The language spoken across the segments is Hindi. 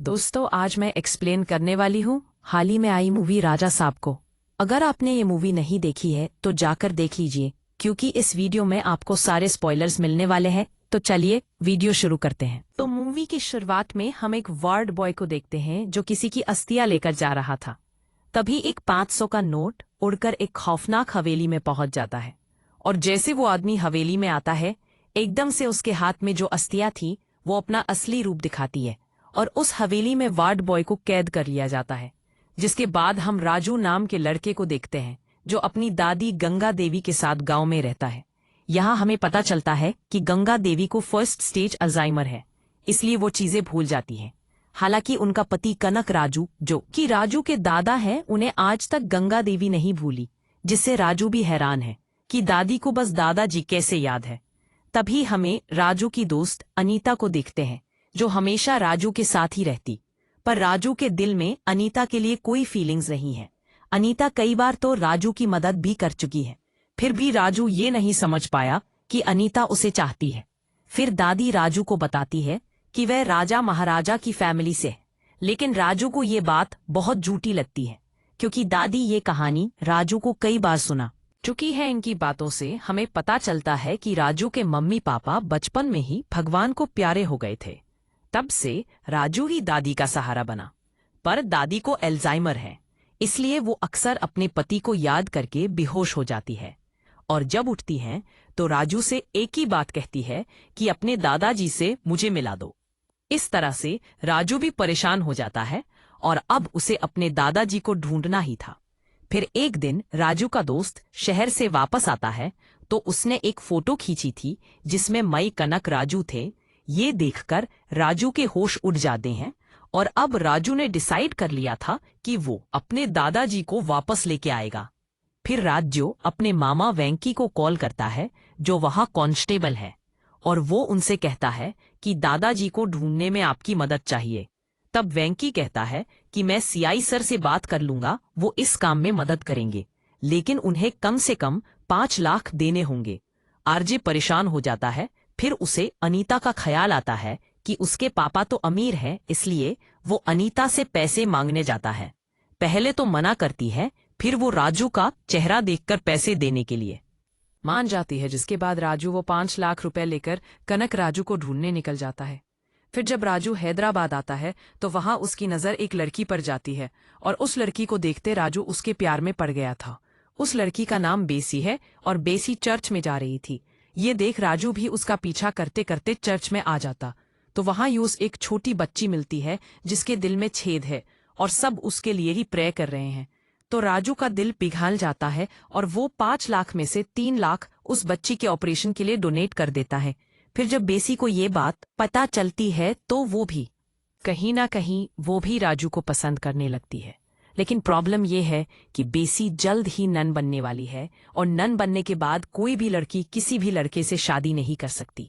दोस्तों, आज मैं एक्सप्लेन करने वाली हूँ हाल ही में आई मूवी राजा साहब को। अगर आपने ये मूवी नहीं देखी है तो जाकर देख लीजिए, क्योंकि इस वीडियो में आपको सारे स्पॉयलर्स मिलने वाले हैं। तो चलिए वीडियो शुरू करते हैं। तो मूवी की शुरुआत में हम एक वार्ड बॉय को देखते हैं जो किसी की अस्थियां लेकर जा रहा था। तभी एक 500 का नोट उड़कर एक खौफनाक हवेली में पहुंच जाता है, और जैसे वो आदमी हवेली में आता है, एकदम से उसके हाथ में जो अस्थियां थी वो अपना असली रूप दिखाती है, और उस हवेली में वार्ड बॉय को कैद कर लिया जाता है। जिसके बाद हम राजू नाम के लड़के को देखते हैं जो अपनी दादी गंगा देवी के साथ गांव में रहता है। यहाँ हमें पता चलता है कि गंगा देवी को फर्स्ट स्टेज अल्जाइमर है, इसलिए वो चीजें भूल जाती हैं। हालांकि उनका पति कनक राजू, जो कि राजू के दादा हैं, उन्हें आज तक गंगा देवी नहीं भूली, जिससे राजू भी हैरान है कि दादी को बस दादाजी कैसे याद है। तभी हमें राजू की दोस्त अनीता को देखते हैं जो हमेशा राजू के साथ ही रहती, पर राजू के दिल में अनीता के लिए कोई फीलिंग्स नहीं है। अनीता कई बार तो राजू की मदद भी कर चुकी है, फिर भी राजू ये नहीं समझ पाया कि अनीता उसे चाहती है। फिर दादी राजू को बताती है कि वह राजा महाराजा की फैमिली से है, लेकिन राजू को ये बात बहुत झूठी लगती है, क्योंकि दादी ये कहानी राजू को कई बार सुना चुकी है। इनकी बातों से हमें पता चलता है कि राजू के मम्मी पापा बचपन में ही भगवान को प्यारे हो गए थे। तब से राजू ही दादी का सहारा बना, पर दादी को अल्जाइमर है, इसलिए वो अक्सर अपने पति को याद करके बेहोश हो जाती है, और जब उठती हैं तो राजू से एक ही बात कहती है कि अपने दादाजी से मुझे मिला दो। इस तरह से राजू भी परेशान हो जाता है, और अब उसे अपने दादाजी को ढूंढना ही था। फिर एक दिन राजू का दोस्त शहर से वापस आता है, तो उसने एक फोटो खींची थी जिसमें मई कनक राजू थे। ये देखकर राजू के होश उड़ जाते हैं, और अब राजू ने डिसाइड कर लिया था कि वो अपने दादाजी को वापस लेके आएगा। फिर राजू अपने मामा वेंकी को कॉल करता है, जो वहां कांस्टेबल है, और वो उनसे कहता है कि दादाजी को ढूंढने में आपकी मदद चाहिए। तब वेंकी कहता है कि मैं सीआई सर से बात कर लूंगा, वो इस काम में मदद करेंगे, लेकिन उन्हें कम से कम 5 लाख देने होंगे। आरजे परेशान हो जाता है। फिर उसे अनीता का ख्याल आता है कि उसके पापा तो अमीर हैं, इसलिए वो अनीता से पैसे मांगने जाता है। पहले तो मना करती है, फिर वो राजू का चेहरा देखकर पैसे देने के लिए मान जाती है, जिसके बाद राजू वो 5 लाख रुपए लेकर कनक राजू को ढूंढने निकल जाता है। फिर जब राजू हैदराबाद आता है तो वहां उसकी नजर एक लड़की पर जाती है, और उस लड़की को देखते राजू उसके प्यार में पड़ गया था। उस लड़की का नाम बेसी है, और बेसी चर्च में जा रही थी। ये देख राजू भी उसका पीछा करते करते चर्च में आ जाता, तो वहां यूस एक छोटी बच्ची मिलती है जिसके दिल में छेद है, और सब उसके लिए ही प्रे कर रहे हैं। तो राजू का दिल पिघल जाता है, और वो 5 लाख में से 3 लाख उस बच्ची के ऑपरेशन के लिए डोनेट कर देता है। फिर जब बेसी को ये बात पता चलती है तो वो भी कहीं ना कहीं वो भी राजू को पसंद करने लगती है। लेकिन प्रॉब्लम ये है कि बेसी जल्द ही नन बनने वाली है, और नन बनने के बाद कोई भी लड़की किसी भी लड़के से शादी नहीं कर सकती।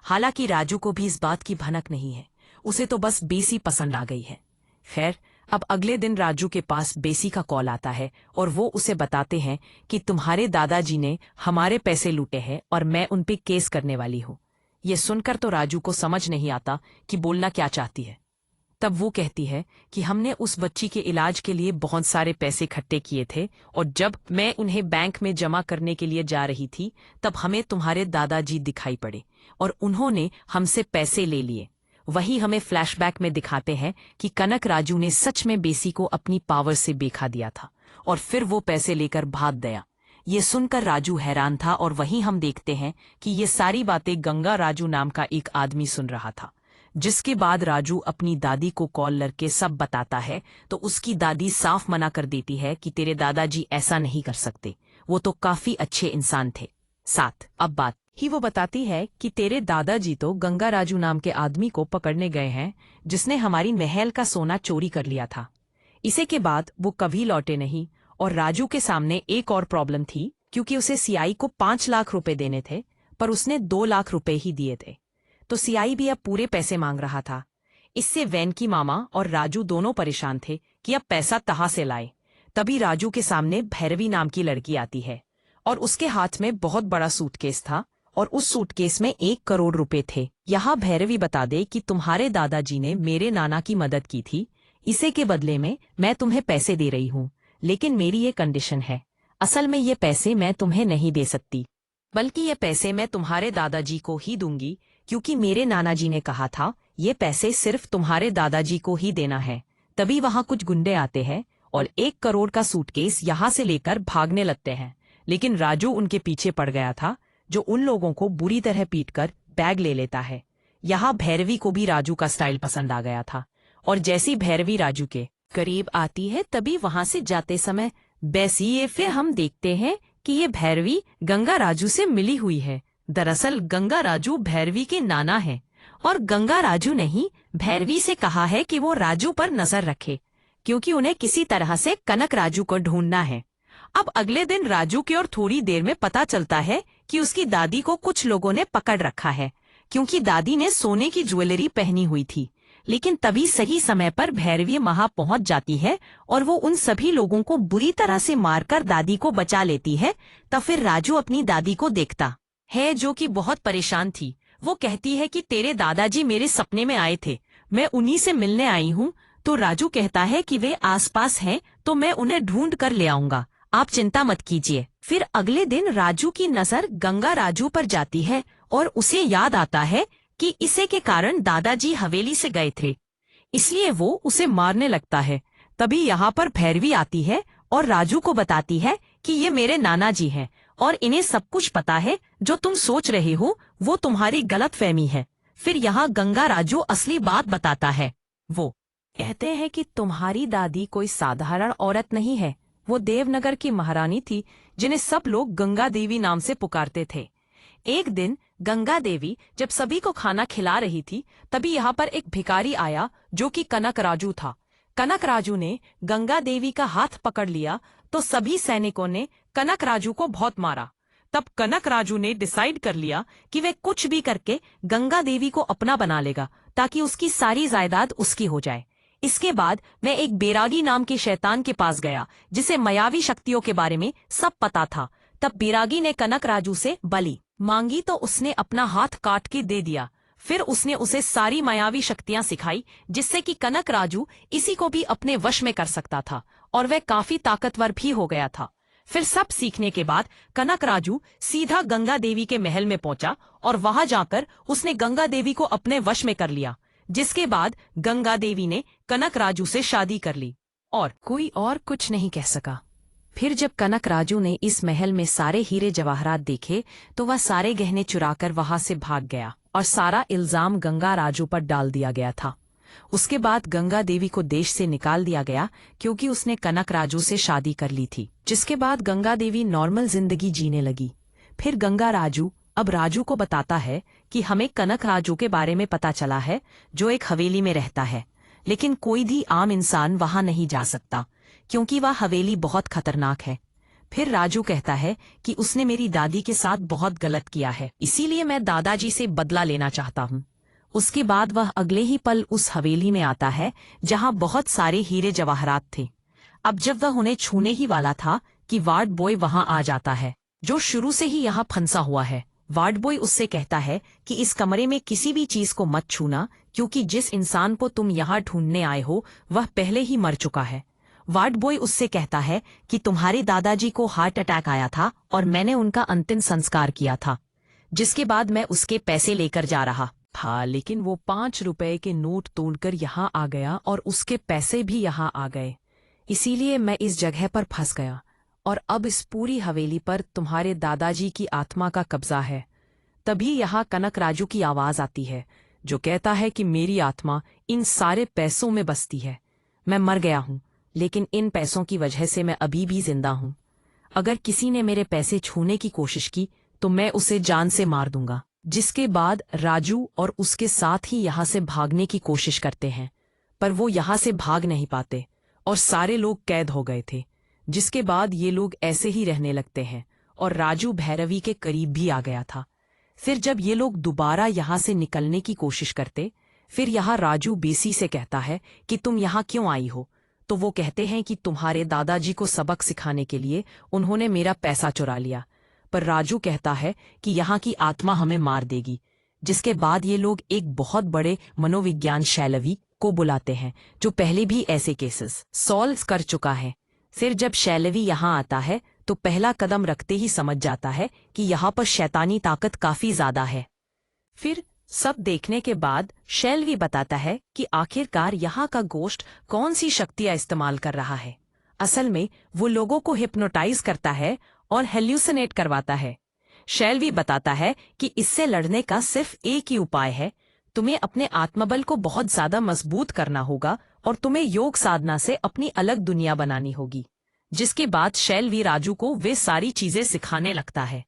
हालांकि राजू को भी इस बात की भनक नहीं है, उसे तो बस बेसी पसंद आ गई है। खैर, अब अगले दिन राजू के पास बेसी का कॉल आता है, और वो उसे बताते हैं कि तुम्हारे दादाजी ने हमारे पैसे लूटे हैं और मैं उन पे केस करने वाली हूँ। ये सुनकर तो राजू को समझ नहीं आता कि बोलना क्या चाहती है। तब वो कहती है कि हमने उस बच्ची के इलाज के लिए बहुत सारे पैसे इकट्ठे किए थे, और जब मैं उन्हें बैंक में जमा करने के लिए जा रही थी तब हमें तुम्हारे दादाजी दिखाई पड़े, और उन्होंने हमसे पैसे ले लिए। वही हमें फ्लैशबैक में दिखाते हैं कि कनक राजू ने सच में बेसी को अपनी पावर से बेखा दिया था, और फिर वो पैसे लेकर भाग गया। ये सुनकर राजू हैरान था, और वहीं हम देखते हैं कि ये सारी बातें गंगा राजू नाम का एक आदमी सुन रहा था। जिसके बाद राजू अपनी दादी को कॉल करके सब बताता है, तो उसकी दादी साफ मना कर देती है कि तेरे दादाजी ऐसा नहीं कर सकते, वो तो काफी अच्छे इंसान थे। साथ अब बात ही वो बताती है कि तेरे दादाजी तो गंगा राजू नाम के आदमी को पकड़ने गए हैं, जिसने हमारी महल का सोना चोरी कर लिया था। इसे के बाद वो कभी लौटे नहीं, और राजू के सामने एक और प्रॉब्लम थी, क्योंकि उसे सीआई को 5 लाख रुपए देने थे, पर उसने 2 लाख रुपए ही दिए थे। तो सीआई भी अब पूरे पैसे मांग रहा था। इससे वेंकी मामा और राजू दोनों परेशान थे कि अब पैसा कहाँ से लाए। तभी राजू के सामने भैरवी नाम की लड़की आती है, और उसके हाथ में बहुत बड़ा सूटकेस था, और उस सूटकेस में 1 करोड़ रुपए थे। यहाँ भैरवी बता दे कि तुम्हारे दादाजी ने मेरे नाना की मदद की थी, इसे के बदले में मैं तुम्हें पैसे दे रही हूँ, लेकिन मेरी ये कंडीशन है। असल में ये पैसे मैं तुम्हें नहीं दे सकती, बल्कि ये पैसे मैं तुम्हारे दादाजी को ही दूंगी, क्योंकि मेरे नाना जी ने कहा था ये पैसे सिर्फ तुम्हारे दादाजी को ही देना है। तभी वहाँ कुछ गुंडे आते हैं और 1 करोड़ का सूटकेस यहाँ से लेकर भागने लगते हैं, लेकिन राजू उनके पीछे पड़ गया था, जो उन लोगों को बुरी तरह पीटकर बैग ले लेता है। यहाँ भैरवी को भी राजू का स्टाइल पसंद आ गया था, और जैसी भैरवी राजू के करीब आती है तभी वहां से जाते समय बैसिए फिर हम देखते हैं कि ये भैरवी गंगा राजू से मिली हुई है। दरअसल गंगा राजू भैरवी के नाना है, और गंगा राजू ने ही भैरवी से कहा है कि वो राजू पर नजर रखे, क्योंकि उन्हें किसी तरह से कनक राजू को ढूंढना है। अब अगले दिन राजू की और थोड़ी देर में पता चलता है कि उसकी दादी को कुछ लोगों ने पकड़ रखा है, क्योंकि दादी ने सोने की ज्वेलरी पहनी हुई थी। लेकिन तभी सही समय पर भैरवी वहां पहुंच जाती है और वो उन सभी लोगों को बुरी तरह से मारकर दादी को बचा लेती है। तब फिर राजू अपनी दादी को देखता है, जो कि बहुत परेशान थी। वो कहती है कि तेरे दादाजी मेरे सपने में आए थे, मैं उन्हीं से मिलने आई हूँ। तो राजू कहता है कि वे आसपास हैं, तो मैं उन्हें ढूंढ कर ले आऊंगा, आप चिंता मत कीजिए। फिर अगले दिन राजू की नजर गंगा राजू पर जाती है और उसे याद आता है कि इसे के कारण दादाजी हवेली से गए थे, इसलिए वो उसे मारने लगता है। तभी यहाँ पर भैरवी आती है और राजू को बताती है कि ये मेरे नाना जी हैं और इन्हें सब कुछ पता है, जो तुम सोच रहे हो वो तुम्हारी गलतफहमी है। फिर यहाँ गंगा राजू असली बात बताता है। वो कहते हैं कि तुम्हारी दादी कोई साधारण औरत नहीं है, वो देवनगर की महारानी थी, जिन्हें सब लोग गंगा देवी नाम से पुकारते थे। एक दिन गंगा देवी जब सभी को खाना खिला रही थी, तभी यहाँ पर एक भिखारी आया, जो कि कनक राजू था। कनक राजू ने गंगा देवी का हाथ पकड़ लिया, तो सभी सैनिकों ने कनक राजू को बहुत मारा। तब कनक राजू ने डिसाइड कर लिया कि वे कुछ भी करके गंगा देवी को अपना बना लेगा, ताकि उसकी सारी जायदाद उसकी हो जाए। इसके बाद वह एक बैरागी नाम के शैतान के पास गया, जिसे मायावी शक्तियों के बारे में सब पता था। तब बैरागी ने कनक राजू से बलि मांगी, तो उसने अपना हाथ काट के दे दिया। फिर उसने उसे सारी मायावी शक्तियां सिखाई, जिससे कि कनक राजू इसी को भी अपने वश में कर सकता था, और वह काफी ताकतवर भी हो गया था। फिर सब सीखने के बाद कनक राजू सीधा गंगा देवी के महल में पहुंचा, और वहां जाकर उसने गंगा देवी को अपने वश में कर लिया। जिसके बाद गंगा देवी ने कनक राजू से शादी कर ली, और कोई और कुछ नहीं कह सका। फिर जब कनक राजू ने इस महल में सारे हीरे जवाहरात देखे, तो वह सारे गहने चुराकर वहां से भाग गया, और सारा इल्जाम गंगा राजू पर डाल दिया गया था। उसके बाद गंगा देवी को देश से निकाल दिया गया, क्योंकि उसने कनक राजू से शादी कर ली थी। जिसके बाद गंगा देवी नॉर्मल जिंदगी जीने लगी। फिर गंगा राजू अब राजू को बताता है कि हमें कनक राजू के बारे में पता चला है, जो एक हवेली में रहता है, लेकिन कोई भी आम इंसान वहां नहीं जा सकता, क्योंकि वह हवेली बहुत खतरनाक है। फिर राजू कहता है कि उसने मेरी दादी के साथ बहुत गलत किया है, इसीलिए मैं दादाजी से बदला लेना चाहता हूँ। उसके बाद वह अगले ही पल उस हवेली में आता है, जहाँ बहुत सारे हीरे जवाहरात थे। अब जब वह उन्हें छूने ही वाला था कि वार्ड बॉय वहां आ जाता है, जो शुरू से ही यहाँ फंसा हुआ है। वार्ड बॉय उससे कहता है कि इस कमरे में किसी भी चीज को मत छूना, क्योंकि जिस इंसान को तुम यहाँ ढूंढने आए हो वह पहले ही मर चुका है। वार्ड बॉय उससे कहता है कि तुम्हारे दादाजी को हार्ट अटैक आया था और मैंने उनका अंतिम संस्कार किया था, जिसके बाद मैं उसके पैसे लेकर जा रहा था, लेकिन वो 5 रुपए के नोट तोड़कर यहाँ आ गया और उसके पैसे भी यहाँ आ गए, इसीलिए मैं इस जगह पर फंस गया, और अब इस पूरी हवेली पर तुम्हारे दादाजी की आत्मा का कब्जा है। तभी यहाँ कनक राजू की आवाज आती है, जो कहता है कि मेरी आत्मा इन सारे पैसों में बसती है। मैं मर गया हूँ, लेकिन इन पैसों की वजह से मैं अभी भी जिंदा हूँ। अगर किसी ने मेरे पैसे छूने की कोशिश की तो मैं उसे जान से मार दूंगा। जिसके बाद राजू और उसके साथ ही यहाँ से भागने की कोशिश करते हैं, पर वो यहाँ से भाग नहीं पाते और सारे लोग कैद हो गए थे। जिसके बाद ये लोग ऐसे ही रहने लगते हैं और राजू भैरवी के करीब भी आ गया था। फिर जब ये लोग दोबारा यहाँ से निकलने की कोशिश करते, फिर यहाँ राजू बेसी से कहता है कि तुम यहाँ क्यों आई हो। तो वो कहते हैं कि तुम्हारे दादाजी को सबक सिखाने के लिए उन्होंने मेरा पैसा चुरा लिया, पर राजू कहता है कि यहाँ की आत्मा हमें मार देगी। जिसके बाद ये लोग एक बहुत बड़े मनोविज्ञान शैलवी को बुलाते हैं, जो पहले भी ऐसे केसेस सॉल्व कर चुका है। फिर जब शैलवी यहाँ आता है तो पहला कदम रखते ही समझ जाता है कि यहाँ पर शैतानी ताकत काफी ज्यादा है। फिर सब देखने के बाद शैलवी बताता है कि आखिरकार यहाँ का गोश्त कौन सी शक्तियां इस्तेमाल कर रहा है। असल में वो लोगों को हिप्नोटाइज करता है और हेल्यूसिनेट करवाता है। शैलवी बताता है कि इससे लड़ने का सिर्फ एक ही उपाय है, तुम्हें अपने आत्मबल को बहुत ज्यादा मजबूत करना होगा और तुम्हें योग साधना से अपनी अलग दुनिया बनानी होगी। जिसके बाद शैलवी राजू को वे सारी चीजें सिखाने लगता है,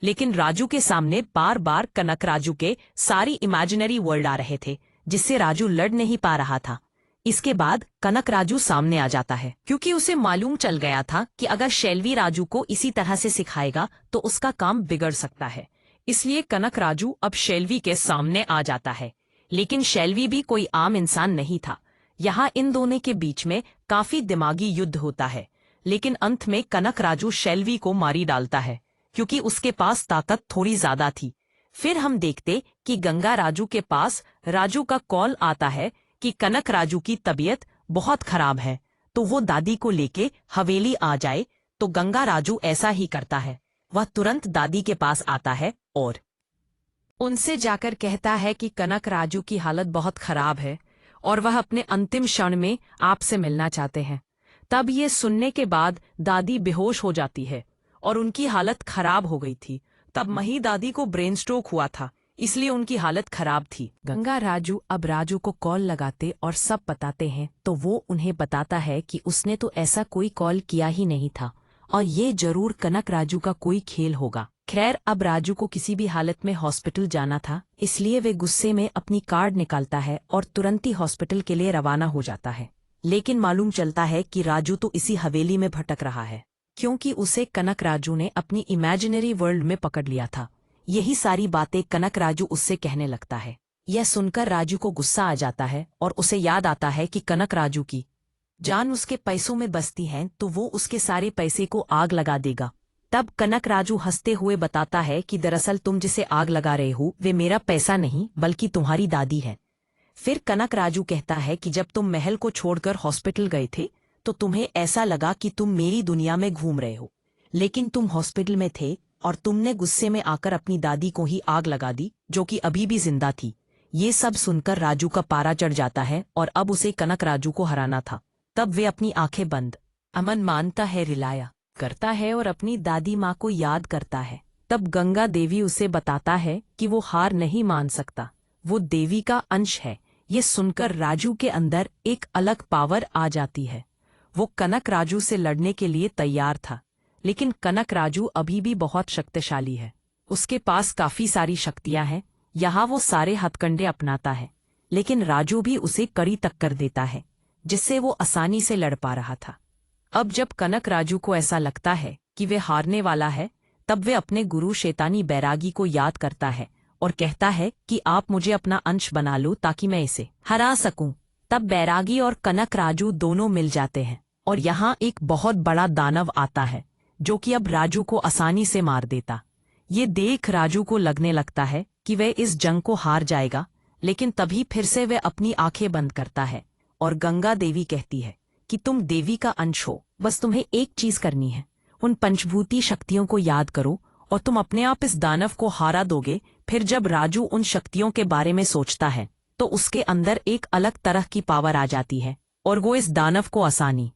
लेकिन राजू के सामने बार बार कनक राजू के सारी इमेजिनरी वर्ल्ड आ रहे थे, जिससे राजू लड़ नहीं पा रहा था। इसके बाद कनक राजू सामने आ जाता है, क्योंकि उसे मालूम चल गया था कि अगर शैलवी राजू को इसी तरह से सिखाएगा तो उसका काम बिगड़ सकता है। इसलिए कनक राजू अब शैलवी के सामने आ जाता है, लेकिन शैलवी भी कोई आम इंसान नहीं था। यहाँ इन दोनों के बीच में काफी दिमागी युद्ध होता है, लेकिन अंत में कनक राजू शैलवी को मारी डालता है, क्योंकि उसके पास ताकत थोड़ी ज्यादा थी। फिर हम देखते कि गंगा राजू के पास राजू का कॉल आता है कि कनक राजू की तबीयत बहुत खराब है, तो वो दादी को लेके हवेली आ जाए। तो गंगा राजू ऐसा ही करता है, वह तुरंत दादी के पास आता है और उनसे जाकर कहता है कि कनक राजू की हालत बहुत खराब है और वह अपने अंतिम क्षण में आपसे मिलना चाहते हैं। तब ये सुनने के बाद दादी बेहोश हो जाती है और उनकी हालत खराब हो गई थी। तब मही दादी को ब्रेन स्ट्रोक हुआ था, इसलिए उनकी हालत खराब थी। गंगा राजू अब राजू को कॉल लगाते और सब बताते हैं, तो वो उन्हें बताता है कि उसने तो ऐसा कोई कॉल किया ही नहीं था और ये जरूर कनक राजू का कोई खेल होगा। खैर, अब राजू को किसी भी हालत में हॉस्पिटल जाना था, इसलिए वे गुस्से में अपनी कार्ड निकालता है और तुरंत ही हॉस्पिटल के लिए रवाना हो जाता है। लेकिन मालूम चलता है कि राजू तो इसी हवेली में भटक रहा है, क्योंकि उसे कनक राजू ने अपनी इमेजिनरी वर्ल्ड में पकड़ लिया था। यही सारी बातें कनक राजू उससे कहने लगता है। यह सुनकर राजू को गुस्सा आ जाता है और उसे याद आता है कि कनक राजू की जान उसके पैसों में बसती है, तो वो उसके सारे पैसे को आग लगा देगा। तब कनक राजू हंसते हुए बताता है कि दरअसल तुम जिसे आग लगा रहे हो वे मेरा पैसा नहीं बल्कि तुम्हारी दादी है। फिर कनक राजू कहता है कि जब तुम महल को छोड़कर हॉस्पिटल गए थे तो तुम्हें ऐसा लगा कि तुम मेरी दुनिया में घूम रहे हो, लेकिन तुम हॉस्पिटल में थे और तुमने गुस्से में आकर अपनी दादी को ही आग लगा दी, जो कि अभी भी जिंदा थी। ये सब सुनकर राजू का पारा चढ़ जाता है और अब उसे कनक राजू को हराना था। तब वे अपनी आंखें बंद अमन मानता है रिलाया करता है और अपनी दादी माँ को याद करता है। तब गंगा देवी उसे बताता है कि वो हार नहीं मान सकता, वो देवी का अंश है। ये सुनकर राजू के अंदर एक अलग पावर आ जाती है। वो कनक राजू से लड़ने के लिए तैयार था, लेकिन कनक राजू अभी भी बहुत शक्तिशाली है। उसके पास काफी सारी शक्तियां हैं। यहाँ वो सारे हथकंडे अपनाता है, लेकिन राजू भी उसे कड़ी टक्कर देता है, जिससे वो आसानी से लड़ पा रहा था। अब जब कनक राजू को ऐसा लगता है कि वे हारने वाला है, तब वे अपने गुरु शैतानी बैरागी को याद करता है और कहता है कि आप मुझे अपना अंश बना लो ताकि मैं इसे हरा सकूं। तब बैरागी और कनक राजू दोनों मिल जाते हैं और यहाँ एक बहुत बड़ा दानव आता है, जो कि अब राजू को आसानी से मार देता। ये देख राजू को लगने लगता है कि वह इस जंग को हार जाएगा, लेकिन तभी फिर से वह अपनी आंखें बंद करता है और गंगा देवी कहती है कि तुम देवी का अंश हो, बस तुम्हें एक चीज करनी है, उन पंचभूती शक्तियों को याद करो और तुम अपने आप इस दानव को हारा दोगे। फिर जब राजू उन शक्तियों के बारे में सोचता है तो उसके अंदर एक अलग तरह की पावर आ जाती है और वो इस दानव को आसानी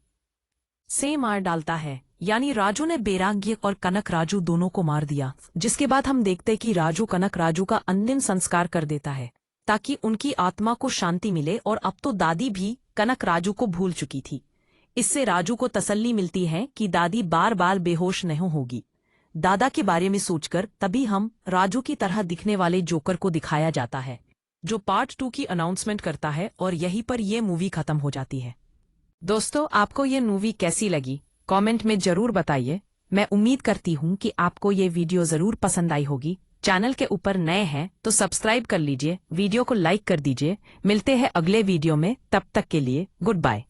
से मार डालता है। यानी राजू ने बैरागी और कनक राजू दोनों को मार दिया। जिसके बाद हम देखते कि राजू कनक राजू का अंतिम संस्कार कर देता है ताकि उनकी आत्मा को शांति मिले, और अब तो दादी भी कनक राजू को भूल चुकी थी। इससे राजू को तसल्ली मिलती है कि दादी बार बार बेहोश नहीं होगी। दादा के बारे में सोचकर तभी हम राजू की तरह दिखने वाले जोकर को दिखाया जाता है, जो पार्ट 2 की अनाउंसमेंट करता है, और यहीं पर यह मूवी खत्म हो जाती है। दोस्तों, आपको ये मूवी कैसी लगी कमेंट में जरूर बताइए। मैं उम्मीद करती हूँ कि आपको ये वीडियो जरूर पसंद आई होगी। चैनल के ऊपर नए हैं तो सब्सक्राइब कर लीजिए, वीडियो को लाइक कर दीजिए। मिलते हैं अगले वीडियो में, तब तक के लिए गुड बाय।